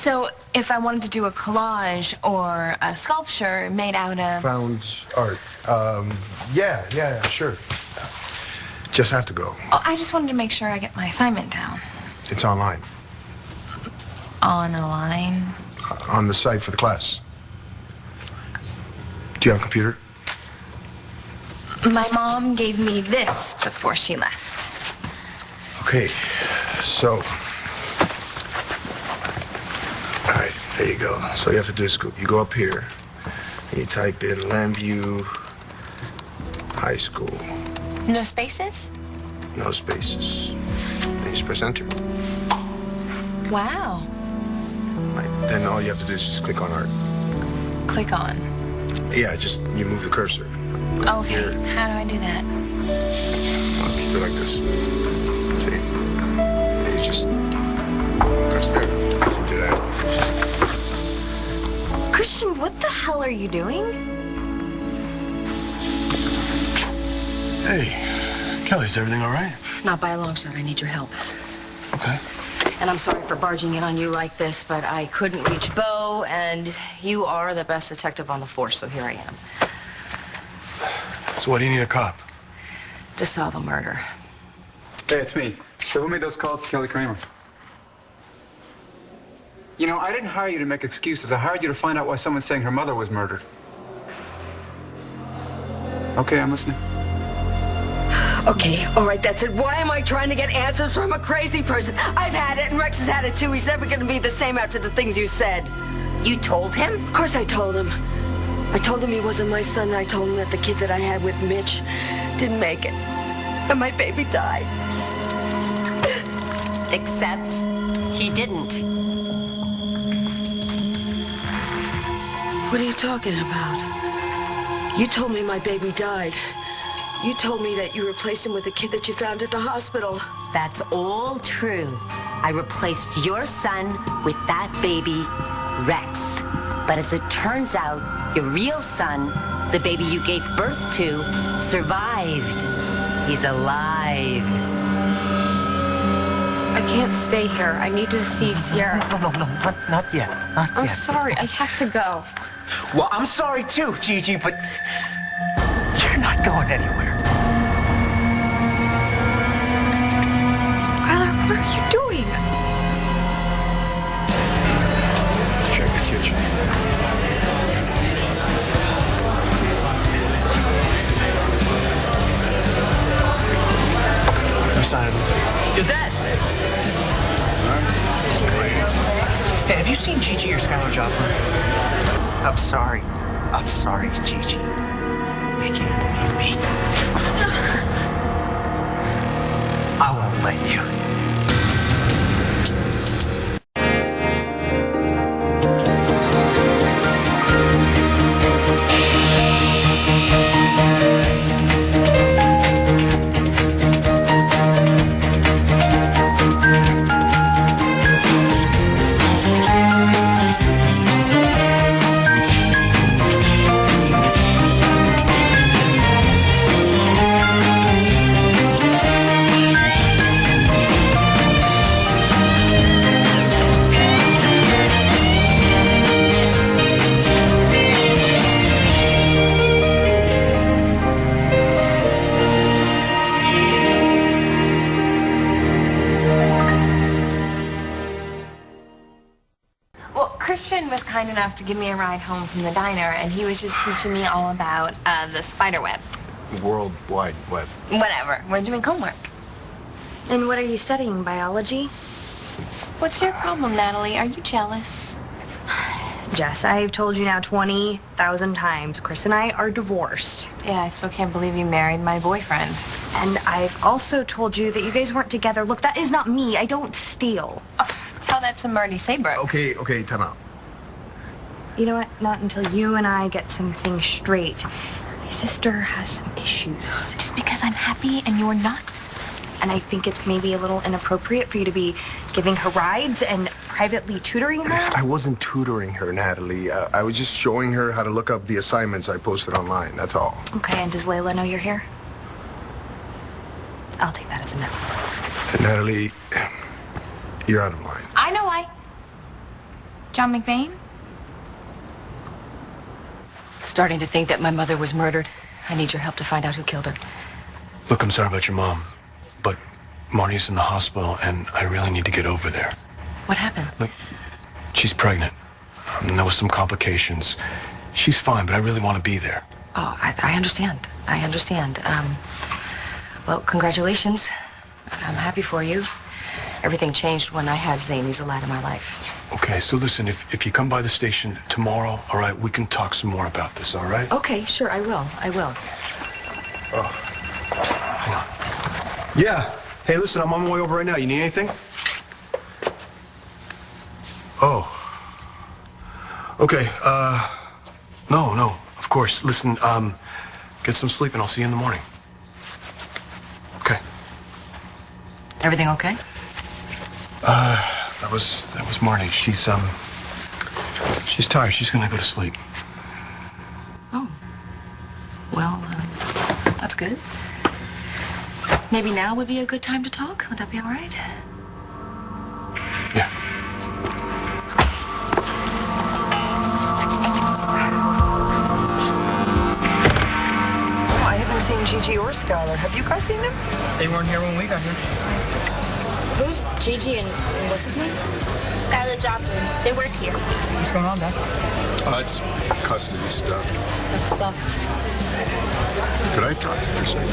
So if I wanted to do a collage or a sculpture made out of... Found art. Yeah, sure. Just have to go. Oh, I just wanted to make sure I get my assignment down. It's online. On a line? On the site for the class. Do you have a computer? My mom gave me this before she left. Okay, so... All right, there you go. So you have to do is you go up here, and you type in Lambview High School. No spaces? No spaces. Then you just press enter. Wow. Right, then all you have to do is just click on art. Click on? Yeah, just you move the cursor. Okay, here. How do I do that? Well, you do it like this. See? And you just press there. So you do that. Just... Christian, what the hell are you doing? Hey, Kelly, is everything all right? Not by a long shot. I need your help. Okay. And I'm sorry for barging in on you like this, but I couldn't reach Bo, and you are the best detective on the force, so here I am. So what do you need a cop? To solve a murder. Hey, it's me. So who made those calls to Kelly Kramer? You know, I didn't hire you to make excuses. I hired you to find out why someone's saying her mother was murdered. Okay, I'm listening. Okay, all right, that's it. Why am I trying to get answers from a crazy person? I've had it, and Rex has had it too. He's never gonna be the same after the things you said. You told him? Of course I told him. I told him he wasn't my son, and I told him that the kid that I had with Mitch didn't make it. And my baby died. Except he didn't. What are you talking about? You told me my baby died. You told me that you replaced him with the kid that you found at the hospital. That's all true. I replaced your son with that baby, Rex. But as it turns out, your real son, the baby you gave birth to, survived. He's alive. I can't stay here. I need to see Sierra. No, not yet. Not I'm yet. sorry. I have to go. Well, I'm sorry too, Gigi, but you're not going anywhere. Skylar, what are you doing? Check the kitchen. I'm signing. You're dead. Hey, have you seen Gigi or Skylar Joplin? I'm sorry. I'm sorry, Gigi. You can't leave me. I won't let you. Christian was kind enough to give me a ride home from the diner, and he was just teaching me all about the spider web. World Wide Web. Whatever. We're doing homework. And what are you studying, biology? What's your problem, Natalie? Are you jealous? Jess, I've told you now 20,000 times. Chris and I are divorced. Yeah, I still can't believe you married my boyfriend. And I've also told you that you guys weren't together. Look, that is not me. I don't steal. Oh, tell that to Marty Saybrook. Okay, time out. You know what? Not until you and I get some things straight. My sister has some issues. Just because I'm happy and you're not? And I think it's maybe a little inappropriate for you to be giving her rides and privately tutoring her. I wasn't tutoring her, Natalie. I was just showing her how to look up the assignments I posted online, that's all. Okay, and does Layla know you're here? I'll take that as a no. And Natalie, you're out of line. I know why. John McBain? Starting to think that my mother was murdered. I need your help to find out who killed her. Look, I'm sorry about your mom, but Marnie's in the hospital, and I really need to get over there. What happened? Look, she's pregnant. There was some complications. She's fine, but I really want to be there. Oh, I understand. I understand. Well, congratulations. I'm happy for you. Everything changed when I had Zane. He's a light in my life. Okay, so listen, if you come by the station tomorrow, all right, we can talk some more about this, all right? Okay, sure, I will. I will. Oh, hang on. Yeah. Hey, listen, I'm on my way over right now. You need anything? Oh. Okay, no, of course. Listen, get some sleep and I'll see you in the morning. Okay. Everything okay? That was Marnie. She's tired. She's gonna go to sleep. Oh. Well, that's good. Maybe now would be a good time to talk? Would that be all right? Yeah. I haven't seen Gigi or Skylar. Have you guys seen them? They weren't here when we got here. Who's Gigi and what's his name? Skylar Joplin. They work here. What's going on, Dad? It's custody stuff. That sucks. Could I talk to you for a second?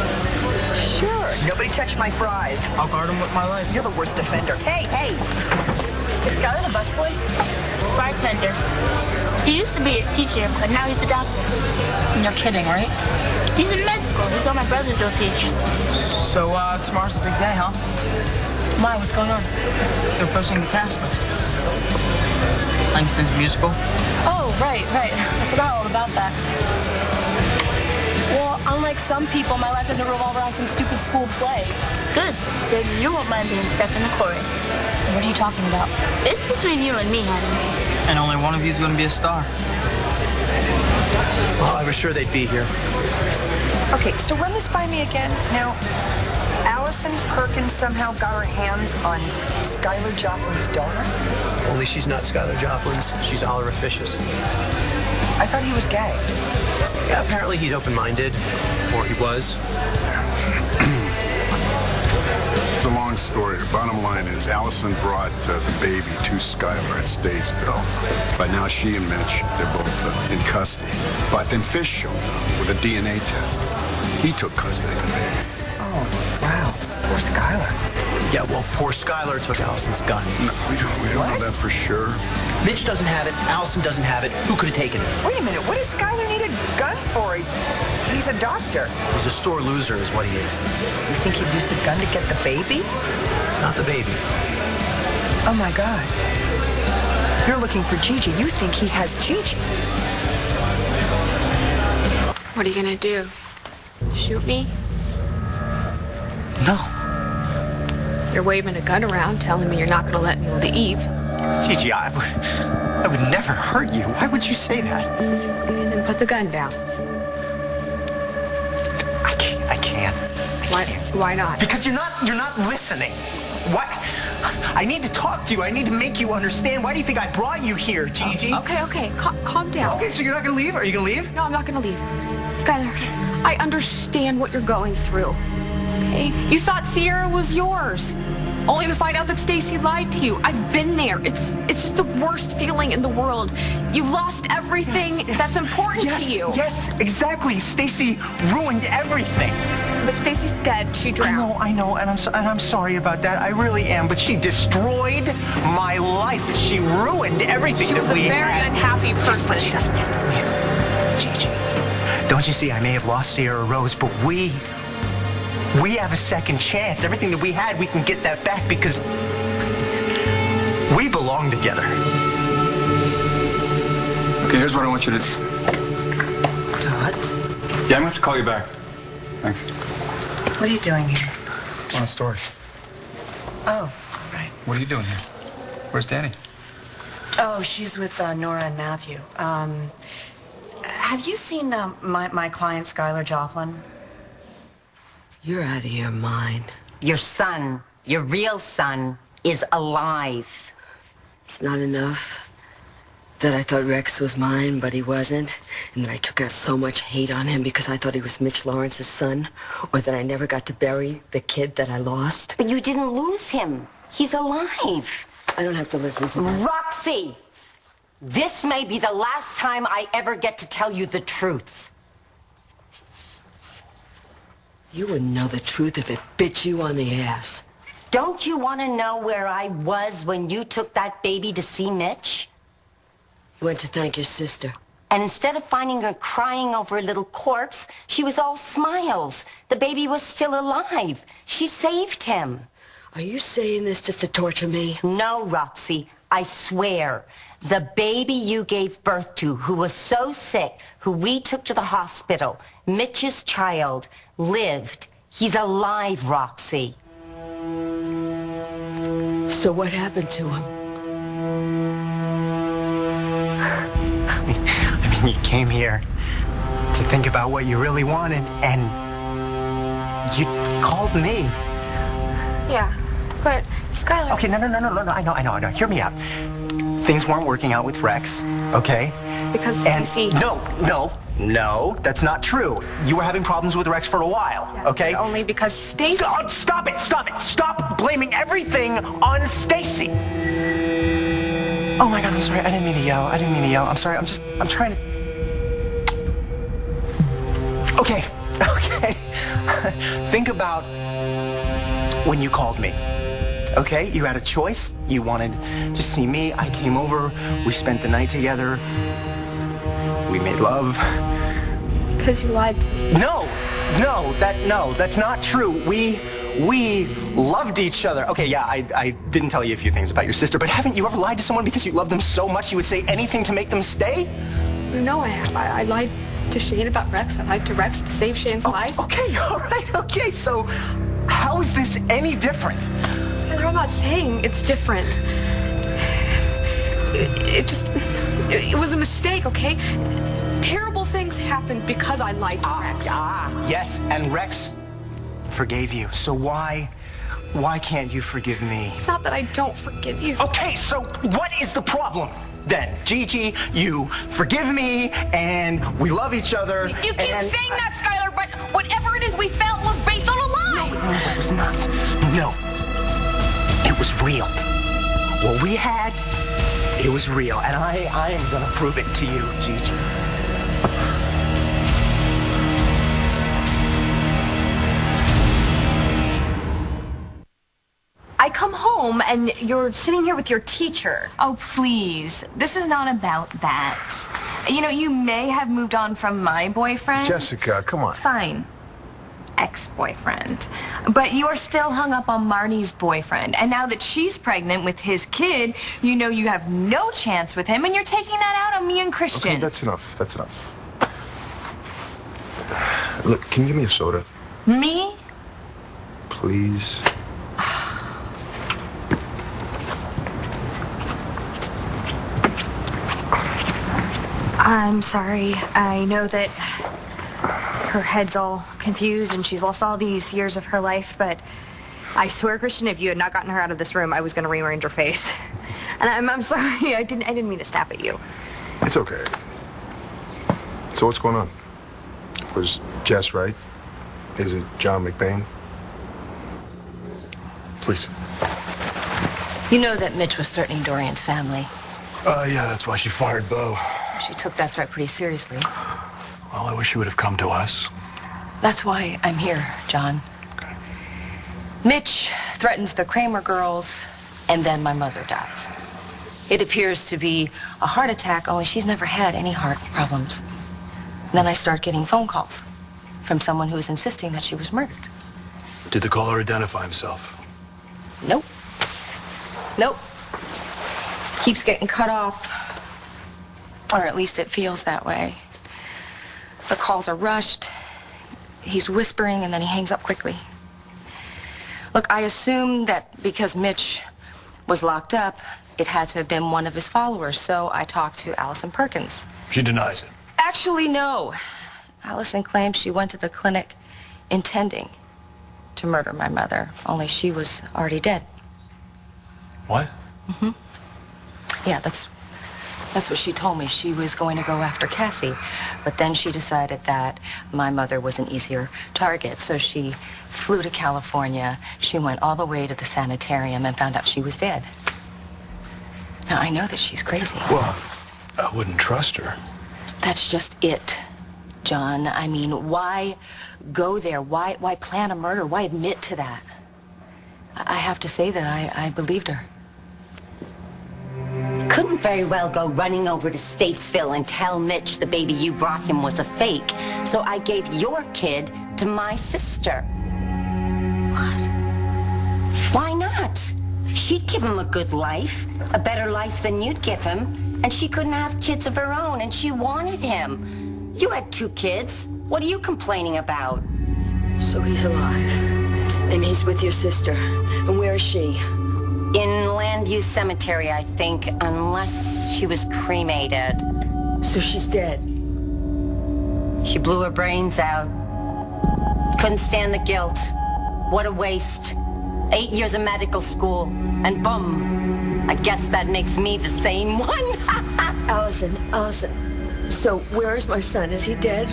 Sure. Nobody touch my fries. I'll guard him with my life. You're the worst offender. Hey! Is Skylar the busboy? Bartender. He used to be a teacher, but now he's a doctor. You're kidding, right? He's in med school. He's all my brothers will teach. So, tomorrow's the big day, huh? Why? What's going on? They're posting the cast list. Langston's musical. Oh, right. I forgot all about that. Well, unlike some people, my life doesn't revolve around some stupid school play. Good. Then you won't mind being stuck in the chorus. What are you talking about? It's between you and me, honey. And only one of you's gonna be a star. Well, I was sure they'd be here. Okay, so run this by me again. Now, Allison Perkins somehow got her hands on Skylar Joplin's daughter? Only she's not Skylar Joplin's. She's Oliver Fish's. I thought he was gay. Yeah, apparently he's open-minded. Or he was. It's a long story. The bottom line is Allison brought the baby to Skylar at Statesville. But now she and Mitch, they're both in custody. But then Fish shows up with a DNA test. He took custody of the baby. Oh, wow. Poor Skylar. Yeah, well, poor Skylar took Allison's gun. No, we don't know that for sure. Mitch doesn't have it. Allison doesn't have it. Who could have taken it? Wait a minute. What does Skylar need a gun for? He's a doctor. He's a sore loser is what he is. You think he'd use the gun to get the baby? Not the baby. Oh, my God. You're looking for Gigi. You think he has Gigi. What are you gonna do? Shoot me? No. You're waving a gun around, telling me you're not gonna let me leave. Gigi, I would never hurt you. Why would you say that? Okay, then put the gun down. I can't. Why not? Because you're not listening. What? I need to talk to you. I need to make you understand. Why do you think I brought you here, Gigi? Okay. Calm down. Okay, so you're not gonna leave? Are you gonna leave? No, I'm not gonna leave. Skylar, I understand what you're going through. Okay? You thought Sierra was yours. Only to find out that Stacy lied to you. I've been there. It's just the worst feeling in the world. You've lost everything that's important to you. Yes, exactly. Stacy ruined everything. But Stacy's dead. She drowned. I know, and I'm sorry about that. I really am. But she destroyed my life. She ruined everything She was that we a very had. unhappy person. But she doesn't have to win. Gigi, don't you see? I may have lost Sierra Rose, but we have a second chance. Everything that we had, we can get that back because we belong together. Okay, here's what I want you to do. Todd? Yeah, I'm gonna have to call you back. Thanks. What are you doing here? On a story. Oh, right. What are you doing here? Where's Danny? Oh, she's with Nora and Matthew. Have you seen my client, Skylar Joplin? You're out of your mind. Your son, your real son, is alive. It's not enough. That I thought Rex was mine, but he wasn't. And that I took out so much hate on him because I thought he was Mitch Lawrence's son. Or that I never got to bury the kid that I lost. But you didn't lose him. He's alive. I don't have to listen to that. Roxy! This may be the last time I ever get to tell you the truth. You wouldn't know the truth if it bit you on the ass. Don't you want to know where I was when you took that baby to see Mitch? You went to thank your sister. And instead of finding her crying over a little corpse, she was all smiles. The baby was still alive. She saved him. Are you saying this just to torture me? No, Roxy. I swear. The baby you gave birth to, who was so sick, who we took to the hospital, Mitch's child, lived. He's alive, Roxy. So what happened to him? I mean, you came here to think about what you really wanted, and you called me. Yeah, but Skylar... Okay, no, I know. Hear me out. Things weren't working out with Rex, okay? Because, and you see... No, that's not true. You were having problems with Rex for a while, Yeah, okay? Only because Stacy... God, stop it! Stop blaming everything on Stacy! Oh my God, I'm sorry. I didn't mean to yell. I'm sorry. I'm trying to... Okay. Think about when you called me. Okay, you had a choice. You wanted to see me. I came over. We spent the night together. We made love. Because you lied to me. No, that's not true. We loved each other. Okay, yeah, I didn't tell you a few things about your sister, but haven't you ever lied to someone because you loved them so much you would say anything to make them stay? No, I have. I lied to Shane about Rex. I lied to Rex to save Shane's life. Okay, all right, okay. So how is this any different? Skylar, I'm not saying it's different. It was a mistake, okay? Terrible things happened because I lied to Rex. Yes, and Rex forgave you. So why can't you forgive me? It's not that I don't forgive you. Okay, so what is the problem then? Gigi, you forgive me, and we love each other. You keep saying that, Skylar, but whatever it is we felt was based on a lie. No, it was not. No. It was real. What we had, it was real, and I am gonna prove it to you, Gigi. I come home and you're sitting here with your teacher. Oh, please. This is not about that. You know, you may have moved on from my boyfriend. Jessica, come on. Fine. Ex-boyfriend. But you are still hung up on Marnie's boyfriend. And now that she's pregnant with his kid, you know you have no chance with him, and you're taking that out on me and Christian. Okay, that's enough. Look, can you give me a soda? Me? Please. I'm sorry. I know that her head's all confused and she's lost all these years of her life, but I swear, Christian, if you had not gotten her out of this room, I was going to rearrange her face. And I'm sorry. I didn't mean to snap at you. It's okay. So what's going on? Was Jess right? Is it John McBain? Please. You know that Mitch was threatening Dorian's family. Yeah, that's why she fired Bo. She took that threat pretty seriously. Well, I wish she would have come to us. That's why I'm here, John. Okay. Mitch threatens the Kramer girls, and then my mother dies. It appears to be a heart attack, only she's never had any heart problems. Then I start getting phone calls from someone who is insisting that she was murdered. Did the caller identify himself? Nope. Keeps getting cut off. Or at least it feels that way. The calls are rushed. He's whispering and then he hangs up quickly. Look, I assume that because Mitch was locked up, it had to have been one of his followers, so I talked to Allison Perkins. She denies it. Actually, no. Allison claims she went to the clinic intending to murder my mother, only she was already dead. What? Yeah, that's That's what she told me. She was going to go after Cassie. But then she decided that my mother was an easier target. So she flew to California. She went all the way to the sanitarium and found out she was dead. Now, I know that she's crazy. Well, I wouldn't trust her. That's just it, John. I mean, why go there? Why plan a murder? Why admit to that? I have to say that I believed her. Couldn't very well go running over to Statesville and tell Mitch the baby you brought him was a fake. So I gave your kid to my sister. What? Why not? She'd give him a good life, a better life than you'd give him. And she couldn't have kids of her own, and she wanted him. You had 2 kids. What are you complaining about? So he's alive. And he's with your sister. And where is she? In Landview Cemetery, I think, unless she was cremated. So she's dead? She blew her brains out. Couldn't stand the guilt. What a waste. 8 years of medical school, and boom. I guess that makes me the same one. Allison, so where is my son? Is he dead?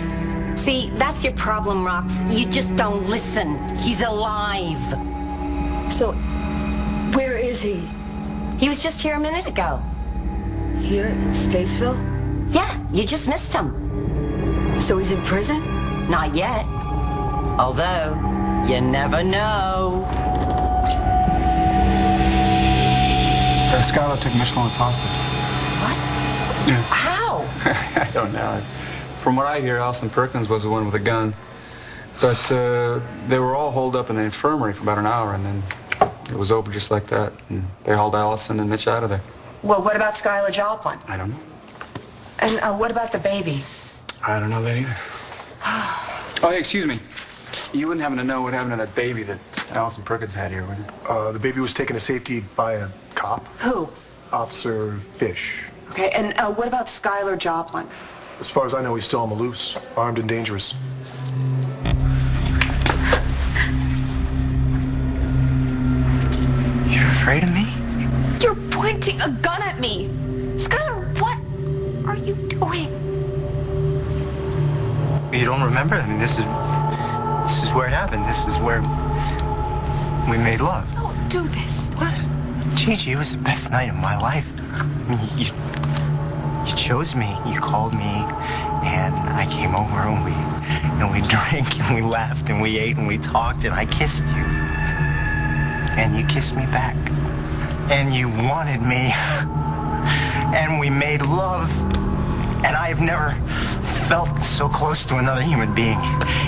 See, that's your problem, Rox. You just don't listen. He's alive. So, where is he? He was just here a minute ago. Here in Statesville? Yeah, you just missed him. So he's in prison? Not yet. Although, you never know. Skylar took Miss Lawrence hostage. What? Yeah. How? I don't know. From what I hear, Allison Perkins was the one with the gun. But they were all holed up in the infirmary for about an hour, and then it was over just like that. And they hauled Allison and Mitch out of there. Well, what about Skylar Joplin? I don't know. And what about the baby? I don't know that either. Oh, hey, excuse me. You wouldn't happen to know what happened to that baby that Allison Perkins had here, would you? The baby was taken to safety by a cop. Who? Officer Fish. Okay, and what about Skylar Joplin? As far as I know, he's still on the loose, armed and dangerous. You're afraid of me? You're pointing a gun at me! Skylar, what are you doing? You don't remember? I mean, this is where it happened. This is where we made love. Don't do this. What? Gigi, it was the best night of my life. I mean, you chose me. You called me, and I came over, and we drank, and we laughed, and we ate, and we talked, and I kissed you. And you kissed me back. And you wanted me. And we made love. And I have never felt so close to another human being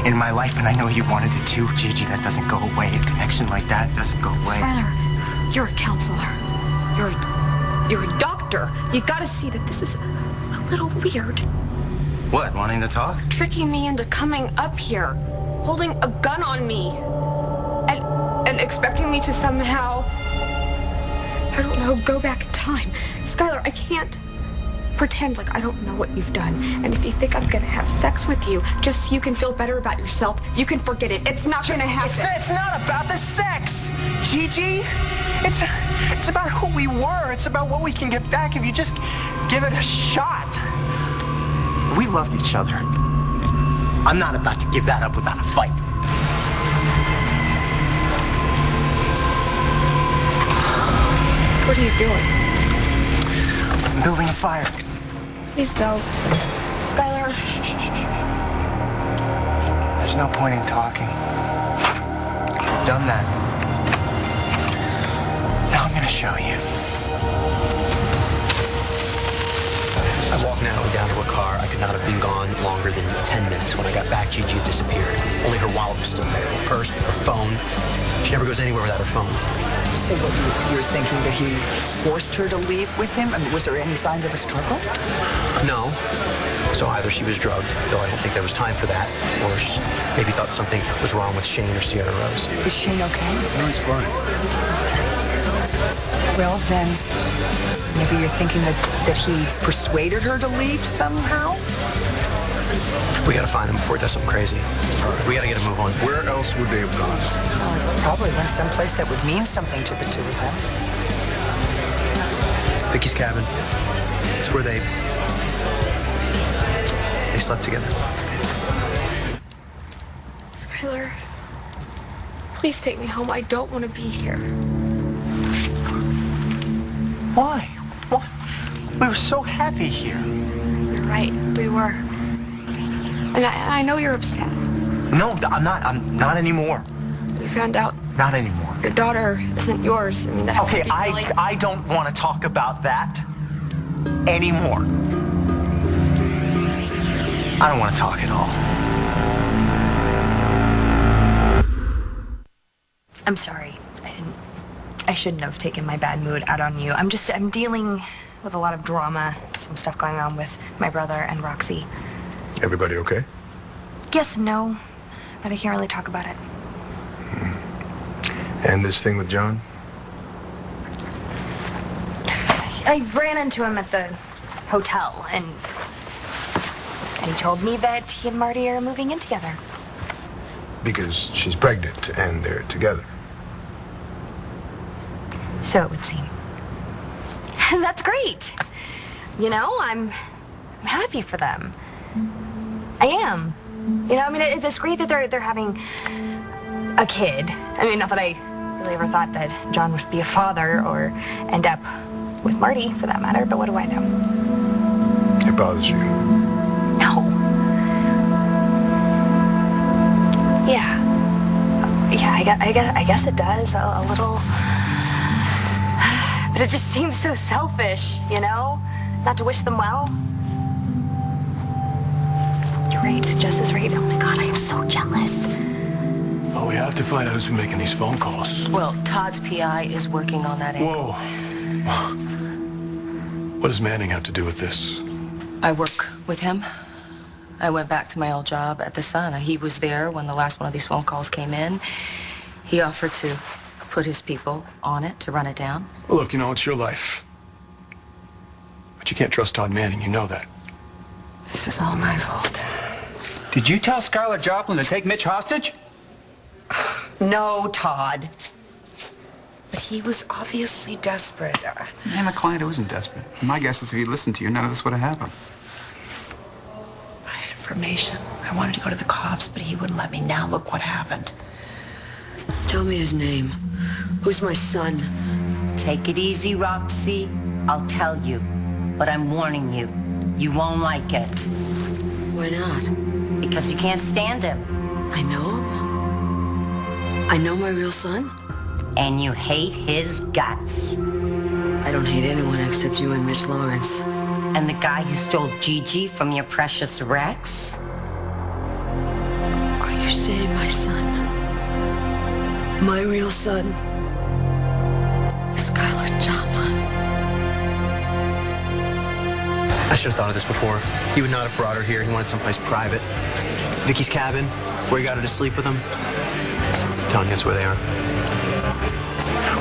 in my life, and I know you wanted it too, Gigi. That doesn't go away. A connection like that doesn't go away. Skylar, you're a counselor. You're a doctor. You gotta see that this is a little weird. What, wanting to talk? Tricking me into coming up here, holding a gun on me, and expecting me to somehow, I don't know, go back in time. Skylar, I can't pretend like I don't know what you've done. And if you think I'm gonna have sex with you just so you can feel better about yourself, you can forget it. It's not gonna happen. It's not about the sex, Gigi. It's about who we were. It's about what we can get back if you just give it a shot. We loved each other. I'm not about to give that up without a fight. What are you doing? I'm building a fire. Please don't. Skylar. There's no point in talking. I've done that. Now I'm gonna show you. I walked Natalie down to her car. I could not have been gone longer than 10 minutes. When I got back, Gigi had disappeared. Only her wallet was still there. Her purse, her phone. She never goes anywhere without her phone. So what, you're thinking that he forced her to leave with him? I mean, was there any signs of a struggle? No. So either she was drugged, though I don't think there was time for that, or she maybe thought something was wrong with Shane or Sierra Rose. Is Shane okay? No, he's fine. Well, then, maybe you're thinking that he persuaded her to leave somehow? We gotta find him before he does something crazy. We gotta get a move on. Where else would they have gone? Well, probably went someplace that would mean something to the two of them. Vicky's cabin. It's That's where they slept together. Skylar, please take me home. I don't want to be here. Why? What? We were so happy here. You're right, we were. And I know you're upset. No, I'm not. I'm not anymore. We found out Not anymore. your daughter isn't yours. I mean, that's Okay, I don't want to talk about that anymore. I don't want to talk at all. I'm sorry. I shouldn't have taken my bad mood out on you. I'm dealing with a lot of drama, some stuff going on with my brother and Roxy. Everybody okay? Yes and no, but I can't really talk about it. And this thing with John? I ran into him at the hotel, and he told me that he and Marty are moving in together. Because she's pregnant and they're together. So it would seem. And that's great. You know, I'm happy for them. I am. You know, I mean, it's great that they're having a kid. I mean, not that I really ever thought that John would be a father or end up with Marty, for that matter, but what do I know? It bothers you? No. Yeah. Yeah, I guess it does, a little. But it just seems so selfish, you know? Not to wish them well. You're right, Jess is right. Oh my God, I am so jealous. Oh, we have to find out who's been making these phone calls. Well, Todd's PI is working on that angle. Whoa. What does Manning have to do with this? I work with him. I went back to my old job at the Sun. He was there when the last one of these phone calls came in. He offered to put his people on it to run it down. Well, look, you know, it's your life. But you can't trust Todd Manning, you know that. This is all my fault. Did you tell Skylar Joplin to take Mitch hostage? No, Todd. But he was obviously desperate. I'm a client who isn't desperate. My guess is if he'd listened to you, none of this would have happened. I had information. I wanted to go to the cops, but he wouldn't let me. Now look what happened. Tell me his name. Who's my son? Take it easy, Roxy. I'll tell you. But I'm warning you. You won't like it. Why not? Because you can't stand him. I know him. I know my real son. And you hate his guts. I don't hate anyone except you and Mitch Lawrence. And the guy who stole Gigi from your precious Rex? Are you saying my son? My real son? Skylar Joplin. I should have thought of this before. He would not have brought her here. He wanted someplace private. Vicky's cabin, where he got her to sleep with him. Telling us where they are.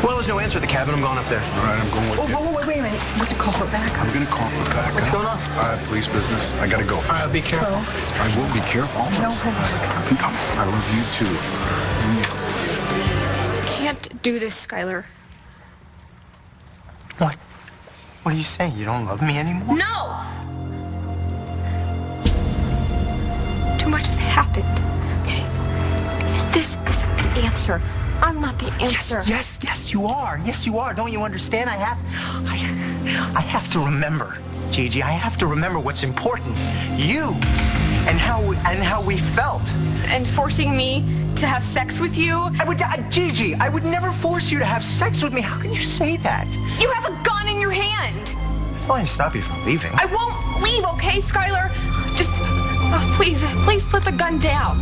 Well, there's no answer at the cabin. I'm going up there. All right, I'm going with you. Whoa, wait a minute. You have to call for backup. I'm going to call for backup. What's going on? Police business. I got to go. All right, be careful. I will be careful. Almost. I love you too. I can't do this, Skylar. What? What are you saying? You don't love me anymore? No! Too much has happened, okay? This isn't the answer. I'm not the answer. Yes, you are. Yes, you are. Don't you understand? I have to remember, Gigi. I have to remember what's important. You and how we felt. And forcing me to have sex with you? Gigi, I would never force you to have sex with me. How can you say that? You have a gun in your hand. It's not going to stop you from leaving. I won't leave, okay, Skylar? Just, please put the gun down.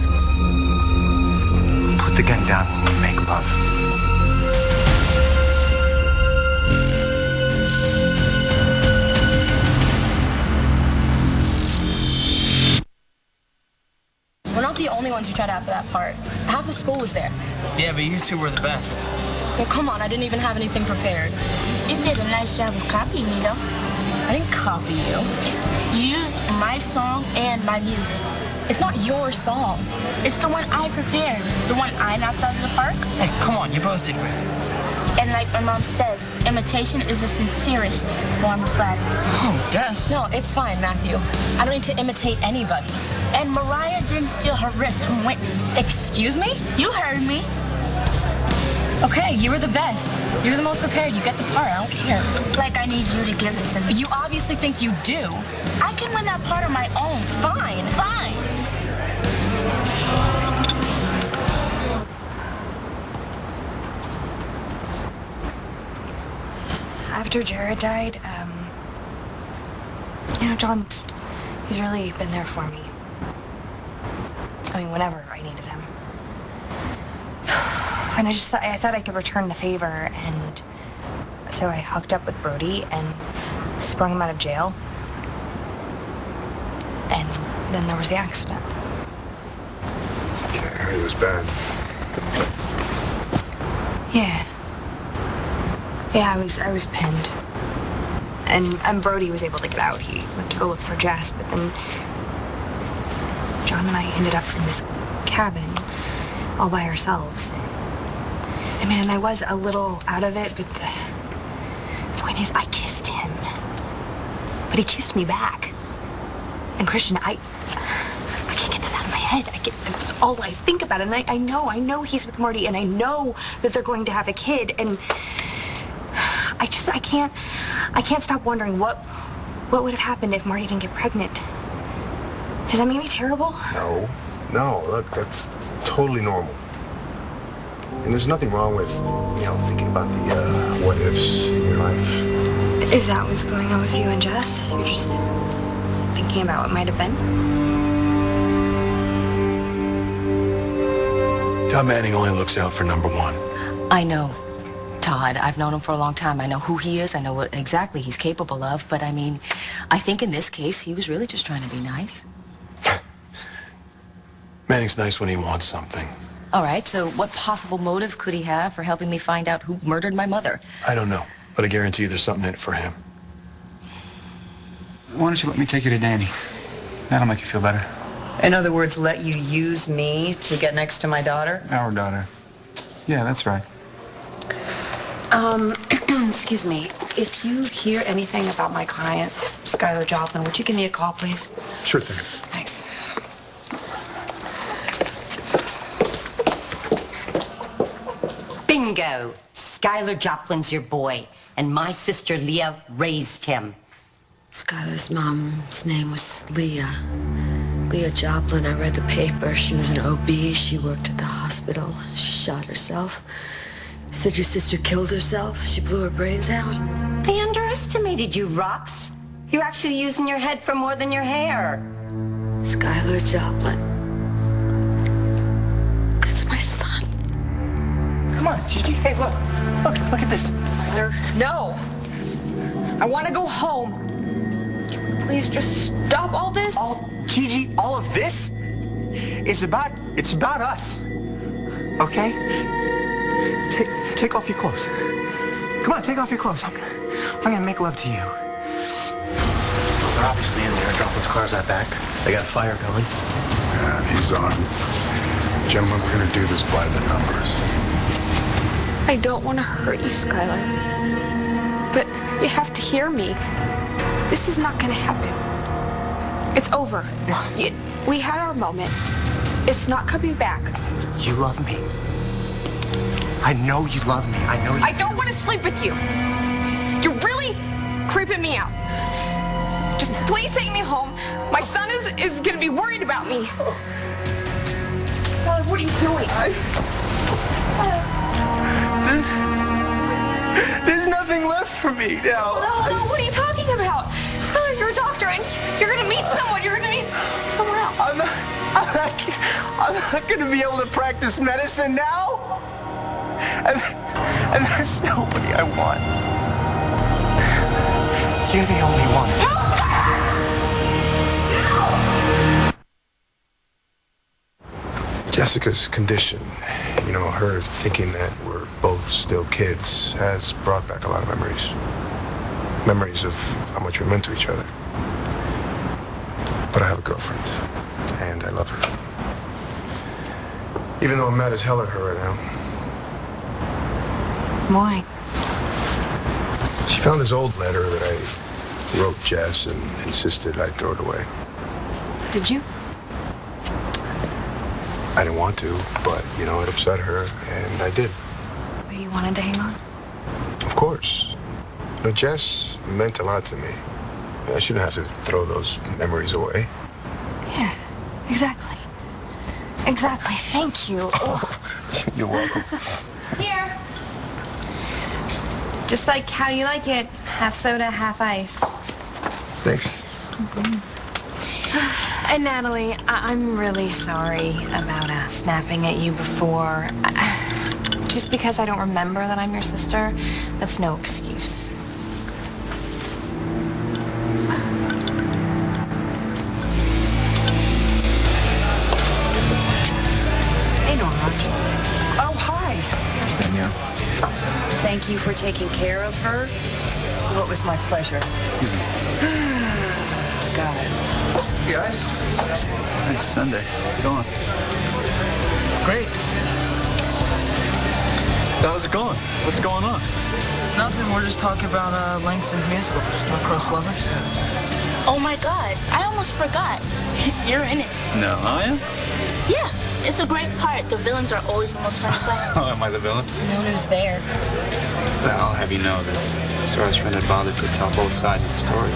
Put the gun down when we make love. We're not the only ones who tried out for that part. Half the school was there. Yeah, but you two were the best. Well, come on, I didn't even have anything prepared. You did a nice job of copying me, though. I didn't copy you. You used my song and my music. It's not your song. It's the one I prepared. The one I knocked out of the park. Hey, come on, you both did great. And like my mom says, imitation is the sincerest form of flattery. Oh, Des. No, it's fine, Matthew. I don't need to imitate anybody. And Mariah didn't steal her wrist from Whitney. Excuse me? You heard me. Okay, you were the best. You're the most prepared. You get the part. I don't care. Like I need you to give it to me. You obviously think you do. I can win that part on my own. Fine. Fine. After Jared died, he's really been there for me. I mean, whenever I needed him. And I thought I could return the favor, and so I hooked up with Brody and sprung him out of jail. And then there was the accident. Yeah, I heard it was bad. Yeah. Yeah, I was pinned. And Brody was able to get out. He went to go look for Jess, but then John and I ended up in this cabin all by ourselves. I mean, and I was a little out of it, but the point is I kissed him. But he kissed me back. And Christian, I can't get this out of my head. It's all I think about. And I know he's with Marty, and I know that they're going to have a kid, and I can't stop wondering what would have happened if Marty didn't get pregnant. Does that make me terrible? No, look, that's totally normal. And there's nothing wrong with, thinking about the what ifs in your life. Is that what's going on with you and Jess? You're just thinking about what might have been? Todd Manning only looks out for number one. I know Todd. I've known him for a long time. I know who he is. I know what exactly he's capable of. But I mean, I think in this case, he was really just trying to be nice. Manning's nice when he wants something. All right, so what possible motive could he have for helping me find out who murdered my mother? I don't know, but I guarantee you there's something in it for him. Why don't you let me take you to Danny? That'll make you feel better. In other words, let you use me to get next to my daughter? Our daughter. Yeah, that's right. Excuse me. If you hear anything about my client, Skylar Joplin, would you give me a call, please? Sure thing. Thanks. Bingo! Skylar Joplin's your boy, and my sister Leah raised him. Skylar's mom's name was Leah. Leah Joplin. I read the paper. She was an OB. She worked at the hospital. She shot herself. Said your sister killed herself. She blew her brains out. They underestimated you, Rox. You're actually using your head for more than your hair. Skylar Joplin. That's my son. Come on, Gigi. Hey, look at this. Skylar, no. I want to go home. Can we please just stop all this? Gigi, all of this is about us. Okay? Take off your clothes. Come on, take off your clothes. I'm gonna make love to you. They're obviously in there. Joplin's car's out back. They got a fire going. And he's on. Gentlemen, we're gonna do this by the numbers. I don't want to hurt you, Skylar. But you have to hear me. This is not going to happen. It's over. We had our moment. It's not coming back. You love me. I know you love me. I know you. I don't want to sleep with you. You're really creeping me out. Just please take me home. My son is going to be worried about me. Skylar, what are you doing? There's nothing left for me now. No, what are you talking about? Skylar, you're a doctor, and you're gonna meet someone. You're gonna meet someone else. I'm not gonna be able to practice medicine now. And there's nobody I want. You're the only one. No, Jessica's condition, her thinking that we're both still kids, has brought back a lot of memories. Memories of how much we meant to each other. But I have a girlfriend, and I love her. Even though I'm mad as hell at her right now. Why? She found this old letter that I wrote Jess and insisted I throw it away. Did you? I didn't want to, but, you know, it upset her, and I did. But you wanted to hang on? Of course. You know, Jess meant a lot to me. I shouldn't have to throw those memories away. Yeah, exactly. Exactly. Thank you. Oh, you're welcome. Here. Just like how you like it. Half soda, half ice. Thanks. And Natalie, I'm really sorry about snapping at you before. Just because I don't remember that I'm your sister, that's no excuse. Hey, Nora. Oh, hi. Danielle. Thank you for taking care of her. Well, it was my pleasure. Excuse me. Got it. Hey, guys. It's Sunday. How's it going? Great. How's it going? What's going on? Nothing. We're just talking about Langston's musical, Star-Crossed Lovers. Oh my God, I almost forgot. You're in it. No, I am? Yeah, it's a great part. The villains are always the most fun to play. Oh, am I the villain? No one who's there. Well, I'll have you know that Star's friend had bothered to tell both sides of the story.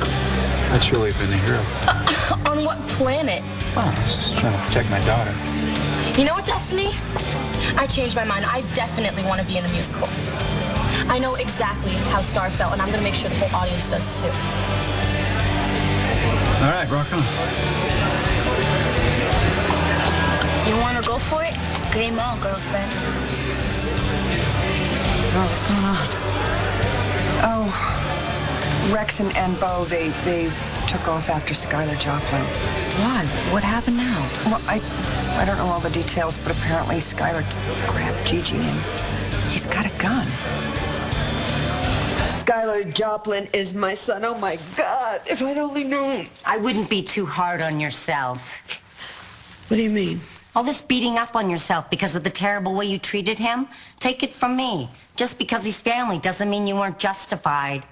I'd surely have been the hero. On what planet? Well, I was just trying to protect my daughter. You know what, Destiny? I changed my mind. I definitely want to be in the musical. I know exactly how Star felt, and I'm going to make sure the whole audience does too. All right, rock on. You want to go for it? Game on, girlfriend. Oh, what's going on? Oh, Rex and Bo, they took off after Skylar Joplin. Why? What happened now? Well, I don't know all the details, but apparently Skylar grabbed Gigi and he's got a gun. Skylar Joplin is my son. Oh, my God. If I'd only known. I wouldn't be too hard on yourself. What do you mean? All this beating up on yourself because of the terrible way you treated him? Take it from me. Just because he's family doesn't mean you weren't justified.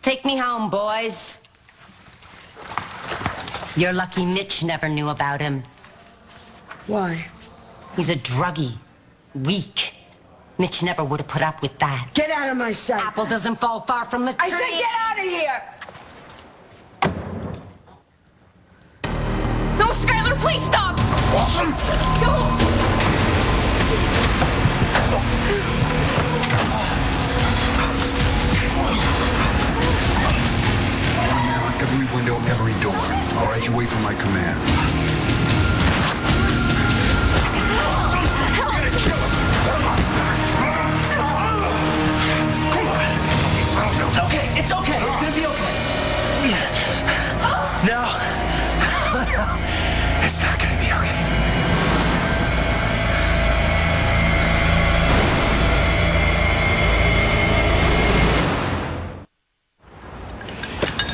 Take me home, boys. You're lucky Mitch never knew about him. Why? He's a druggie. Weak. Mitch never would have put up with that. Get out of my sight. Apple doesn't fall far from the tree. I said get out of here! No, Skylar, please stop! Awesome. No! Every window, every door. All right, you wait for my command. Okay, it's okay. It's gonna be okay. No. It's not gonna be okay.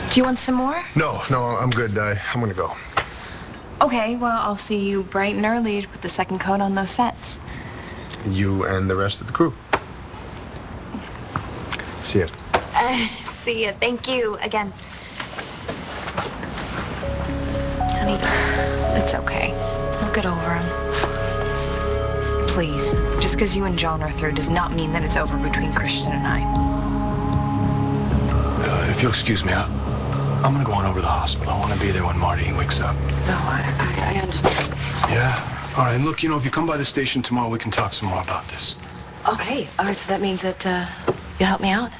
Do you want some more? No, I'm good. I'm gonna go. Okay, well, I'll see you bright and early with the second coat on those sets. You and the rest of the crew. See ya. See ya. Thank you again. Honey, it's okay. I'll get over him. Please, just because you and John are through does not mean that it's over between Christian and I. If you'll excuse me, I'm gonna go on over to the hospital. I want to be there when Marty wakes up. No, I understand. Yeah? All right, look, if you come by the station tomorrow, we can talk some more about this. Okay, all right, so that means that you'll help me out?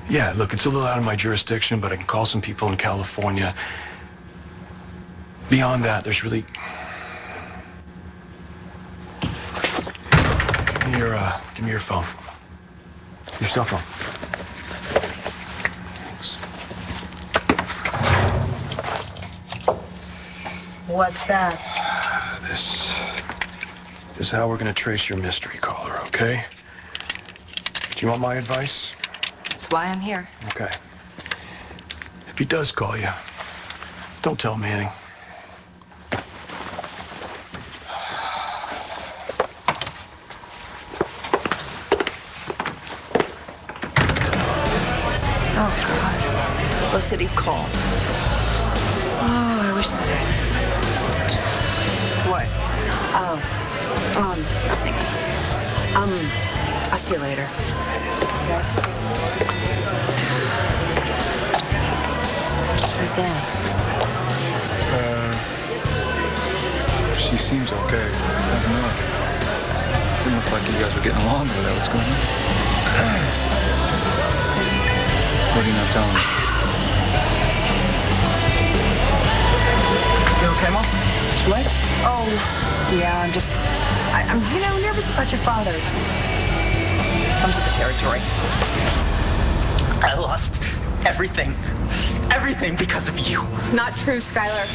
Yeah, look, it's a little out of my jurisdiction, but I can call some people in California. Beyond that, there's really... Give me your phone. Your cell phone. What's that? This is how we're gonna trace your mystery caller, okay? Do you want my advice? That's why I'm here. Okay. If he does call you, don't tell Manning. publicity call. Oh, I wish that What? Nothing. I'll see you later. Okay. Where's Danny? She seems okay. I don't know. Didn't look like you guys were getting along with that. What's going on? What are you not telling me? You okay, Moss? What? Oh, yeah, I'm nervous about your father. Comes with the territory. I lost everything. Everything because of you. It's not true, Skylar.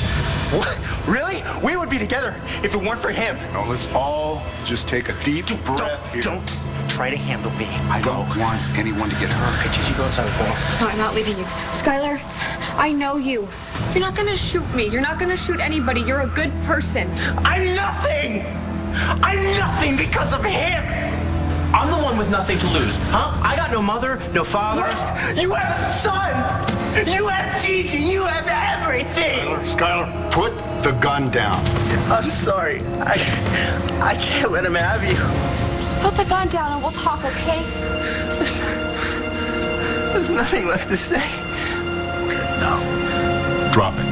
What? Really? We would be together if it weren't for him. Now let's all just take a deep breath here. Don't try to handle me. I don't want anyone to get hurt. Okay, Gigi, go outside with me. No, I'm not leaving you. Skylar, I know you. You're not gonna shoot me. You're not gonna shoot anybody. You're a good person. I'm nothing! I'm nothing because of him! I'm the one with nothing to lose, huh? I got no mother, no father. What? You have a son! You have Gigi! You have everything! Skylar, put the gun down. I'm sorry. I can't let him have you. Just put the gun down and we'll talk, okay? There's nothing left to say. Okay, now, drop it.